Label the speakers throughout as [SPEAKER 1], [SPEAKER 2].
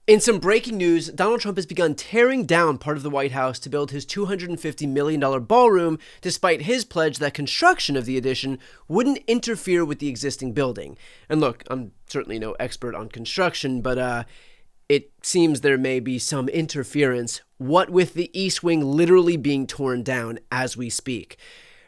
[SPEAKER 1] In some breaking news, Donald Trump has begun tearing down part of the White House to build his $250 million ballroom, despite his pledge that construction of the addition wouldn't interfere with the existing building. And look, I'm certainly no expert on construction, but it seems there may be some interference, what with the East Wing literally being torn down as we speak.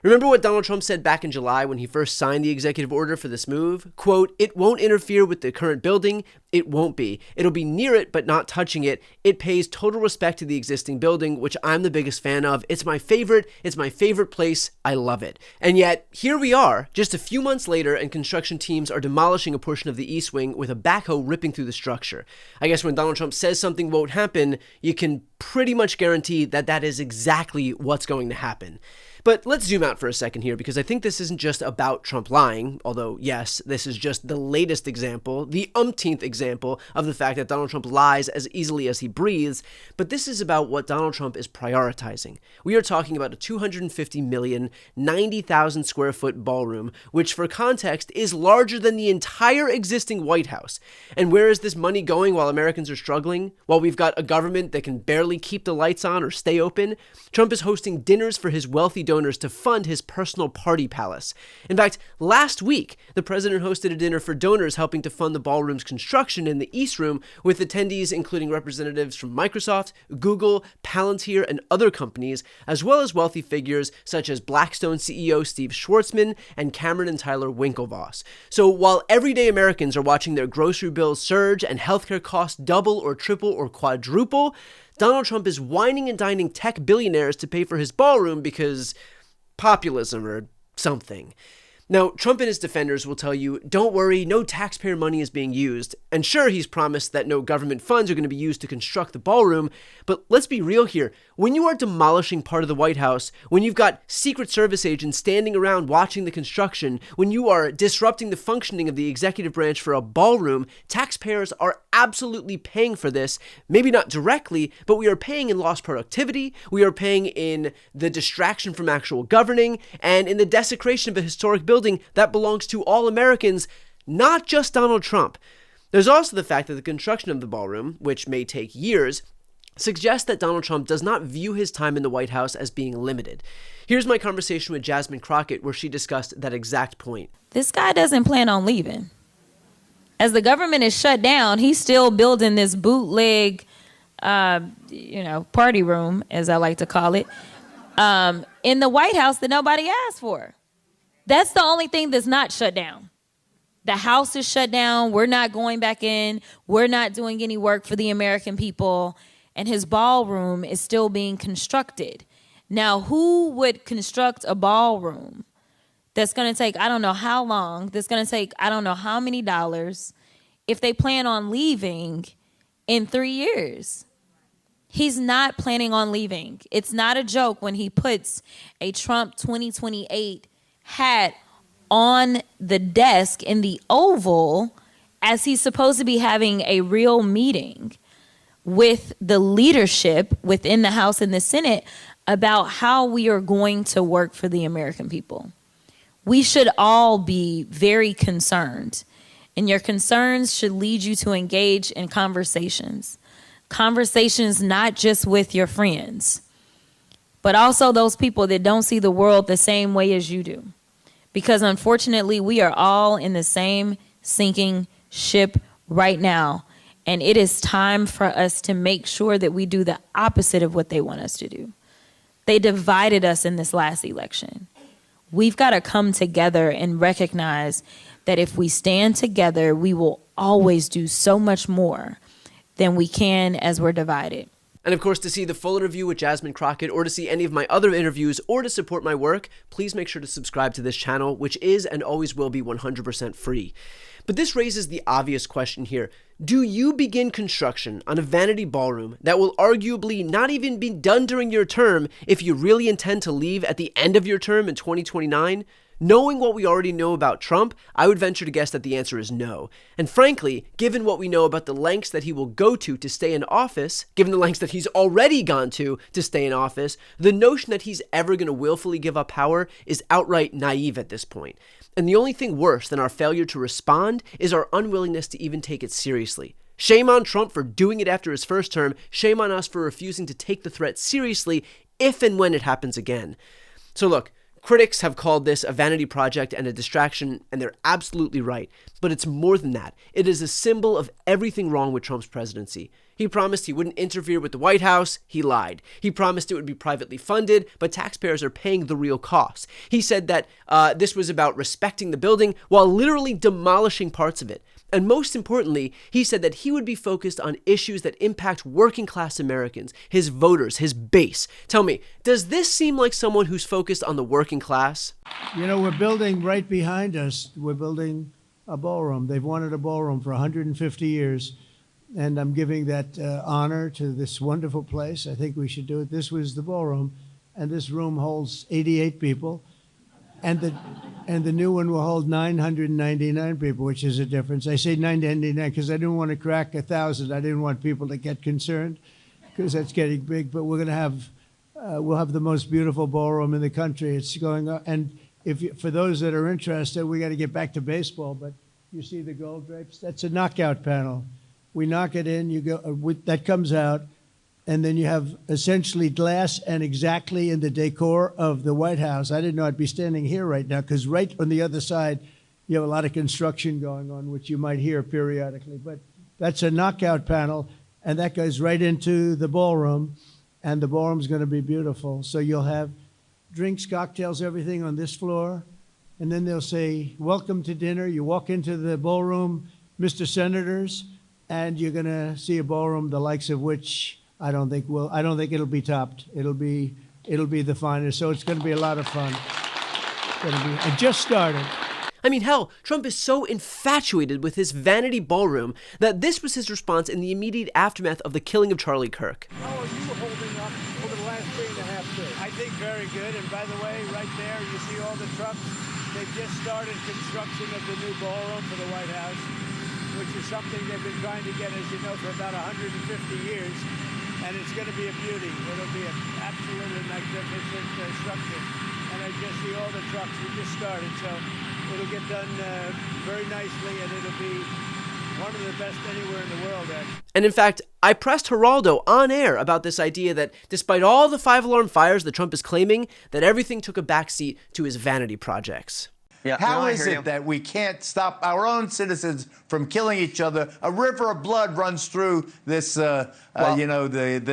[SPEAKER 1] Remember what Donald Trump said back in July when he first signed the executive order for this move? Quote, "It won't interfere with the current building. It won't be. It'll be near it, but not touching it. It pays total respect to the existing building, which I'm the biggest fan of. It's my favorite. It's my favorite place. I love it." And yet, here we are, just a few months later, and construction teams are demolishing a portion of the East Wing with a backhoe ripping through the structure. I guess when Donald Trump says something won't happen, you can pretty much guarantee that that is exactly what's going to happen. But let's zoom out for a second here, because I think this isn't just about Trump lying, although yes, this is just the latest example, the umpteenth example of the fact that Donald Trump lies as easily as he breathes, but this is about what Donald Trump is prioritizing. We are talking about a $250 million, 90,000 square foot ballroom, which for context is larger than the entire existing White House. And where is this money going while Americans are struggling? While we've got a government that can barely keep the lights on or stay open, Trump is hosting dinners for his wealthy donors to fund his personal party palace. In fact, last week, the president hosted a dinner for donors helping to fund the ballroom's construction in the East Room, with attendees including representatives from Microsoft, Google, Palantir, and other companies, as well as wealthy figures such as Blackstone CEO Steve Schwarzman and Cameron and Tyler Winklevoss. So while everyday Americans are watching their grocery bills surge and healthcare costs double or triple or quadruple, Donald Trump is wining and dining tech billionaires to pay for his ballroom because populism or something. Now, Trump and his defenders will tell you, don't worry, no taxpayer money is being used. And sure, he's promised that no government funds are going to be used to construct the ballroom, but let's be real here. When you are demolishing part of the White House, when you've got Secret Service agents standing around watching the construction, when you are disrupting the functioning of the executive branch for a ballroom, taxpayers are absolutely paying for this. Maybe not directly, but we are paying in lost productivity, we are paying in the distraction from actual governing, and in the desecration of a historic building that belongs to all Americans, not just Donald Trump. There's also the fact that the construction of the ballroom, which may take years, suggests that Donald Trump does not view his time in the White House as being limited. Here's my conversation with Jasmine Crockett, where she discussed that exact point.
[SPEAKER 2] This guy doesn't plan on leaving. As the government is shut down, he's still building this bootleg, party room, as I like to call it, in the White House that nobody asked for. That's the only thing that's not shut down. The house is shut down. We're not going back in. We're not doing any work for the American people. And his ballroom is still being constructed. Now, who would construct a ballroom that's going to take, I don't know how long, that's going to take, I don't know how many dollars, if they plan on leaving in 3 years? He's not planning on leaving. It's not a joke when he puts a Trump 2028 hat on the desk in the Oval as he's supposed to be having a real meeting with the leadership within the House and the Senate about how we are going to work for the American people. We should all be very concerned, and your concerns should lead you to engage in conversations. Conversations not just with your friends, but also those people that don't see the world the same way as you do. Because unfortunately, we are all in the same sinking ship right now. And it is time for us to make sure that we do the opposite of what they want us to do. They divided us in this last election. We've got to come together and recognize that if we stand together, we will always do so much more than we can as we're divided.
[SPEAKER 1] And of course, to see the full interview with Jasmine Crockett, or to see any of my other interviews, or to support my work, please make sure to subscribe to this channel, which is and always will be 100% free. But this raises the obvious question here. Do you begin construction on a vanity ballroom that will arguably not even be done during your term if you really intend to leave at the end of your term in 2029? Knowing what we already know about Trump, I would venture to guess that the answer is no. And frankly, given what we know about the lengths that he will go to stay in office, given the lengths that he's already gone to stay in office, the notion that he's ever going to willfully give up power is outright naive at this point. And the only thing worse than our failure to respond is our unwillingness to even take it seriously. Shame on Trump for doing it after his first term. Shame on us for refusing to take the threat seriously if and when it happens again. So look, critics have called this a vanity project and a distraction, and they're absolutely right. But it's more than that. It is a symbol of everything wrong with Trump's presidency. He promised he wouldn't interfere with the White House. He lied. He promised it would be privately funded, but taxpayers are paying the real costs. He said that this was about respecting the building while literally demolishing parts of it. And most importantly, he said that he would be focused on issues that impact working class Americans, his voters, his base. Tell me, does this seem like someone who's focused on the working class?
[SPEAKER 3] You know, we're building right behind us, we're building a ballroom. They've wanted a ballroom for 150 years. And I'm giving that honor to this wonderful place. I think we should do it. This was the ballroom, and this room holds 88 people. And the new one will hold 999 people, which is a difference. I say 999 because I didn't want to crack 1,000. I didn't want people to get concerned because that's getting big. But we're going to have, we'll have the most beautiful ballroom in the country. It's going on. And for those that are interested, we got to get back to baseball. But you see the gold drapes? That's a knockout panel. We knock it in, you go, that comes out, and then you have essentially glass and exactly in the decor of the White House. I didn't know I'd be standing here right now because right on the other side, you have a lot of construction going on, which you might hear periodically. But that's a knockout panel, and that goes right into the ballroom, and the ballroom's going to be beautiful. So you'll have drinks, cocktails, everything on this floor, and then they'll say, welcome to dinner. You walk into the ballroom, Mr. Senators, and you're going to see a ballroom the likes of which I don't think it'll be topped. It'll be the finest. So it's going to be a lot of fun. It just started.
[SPEAKER 1] I mean, hell, Trump is so infatuated with his vanity ballroom that this was his response in the immediate aftermath of the killing of Charlie Kirk.
[SPEAKER 4] How are you holding up over the last 3.5 days? I think very good. And by the way, right there, you see all the trucks. They've just started construction of the new ballroom for the White House, which is something they've been trying to get, as you know, for about 150 years. And it's going to be a beauty. It'll be an absolutely magnificent structure. And I just see all the trucks. We just started, so it'll get done very nicely, and it'll be one of the best anywhere in the world, actually.
[SPEAKER 1] And in fact, I pressed Geraldo on air about this idea that despite all the 5-alarm fires that Trump is claiming, that everything took a backseat to his vanity projects.
[SPEAKER 5] Yeah,
[SPEAKER 6] How is it that we can't stop our own citizens from killing each other? A river of blood runs through this, the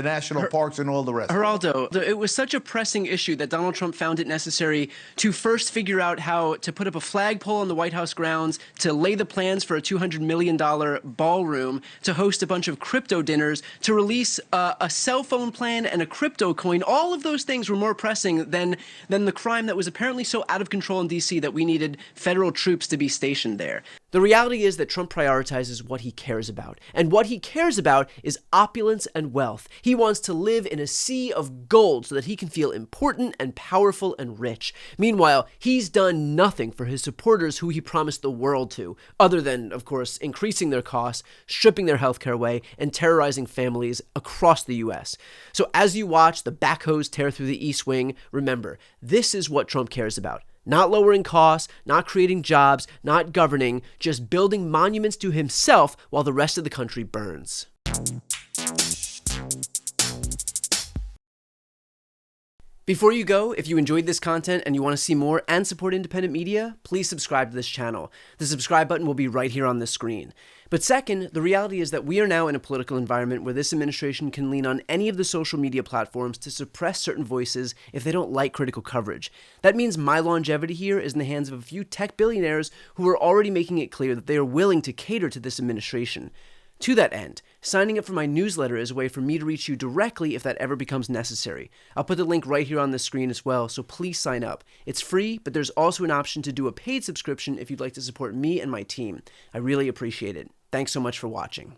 [SPEAKER 6] national parks and all the rest.
[SPEAKER 1] Geraldo, it was such a pressing issue that Donald Trump found it necessary to first figure out how to put up a flagpole on the White House grounds, to lay the plans for a $200 million ballroom, to host a bunch of crypto dinners, to release a cell phone plan and a crypto coin. All of those things were more pressing than the crime that was apparently so out of control in D.C. that we needed federal troops to be stationed there. The reality is that Trump prioritizes what he cares about. And what he cares about is opulence and wealth. He wants to live in a sea of gold so that he can feel important and powerful and rich. Meanwhile, he's done nothing for his supporters who he promised the world to, other than, of course, increasing their costs, stripping their healthcare away, and terrorizing families across the U.S. So as you watch the backhoes tear through the East Wing, remember, this is what Trump cares about. Not lowering costs, not creating jobs, not governing, just building monuments to himself while the rest of the country burns. Before you go, if you enjoyed this content and you want to see more and support independent media, please subscribe to this channel. The subscribe button will be right here on the screen. But second, the reality is that we are now in a political environment where this administration can lean on any of the social media platforms to suppress certain voices if they don't like critical coverage. That means my longevity here is in the hands of a few tech billionaires who are already making it clear that they are willing to cater to this administration. To that end, signing up for my newsletter is a way for me to reach you directly if that ever becomes necessary. I'll put the link right here on the screen as well, so please sign up. It's free, but there's also an option to do a paid subscription if you'd like to support me and my team. I really appreciate it. Thanks so much for watching.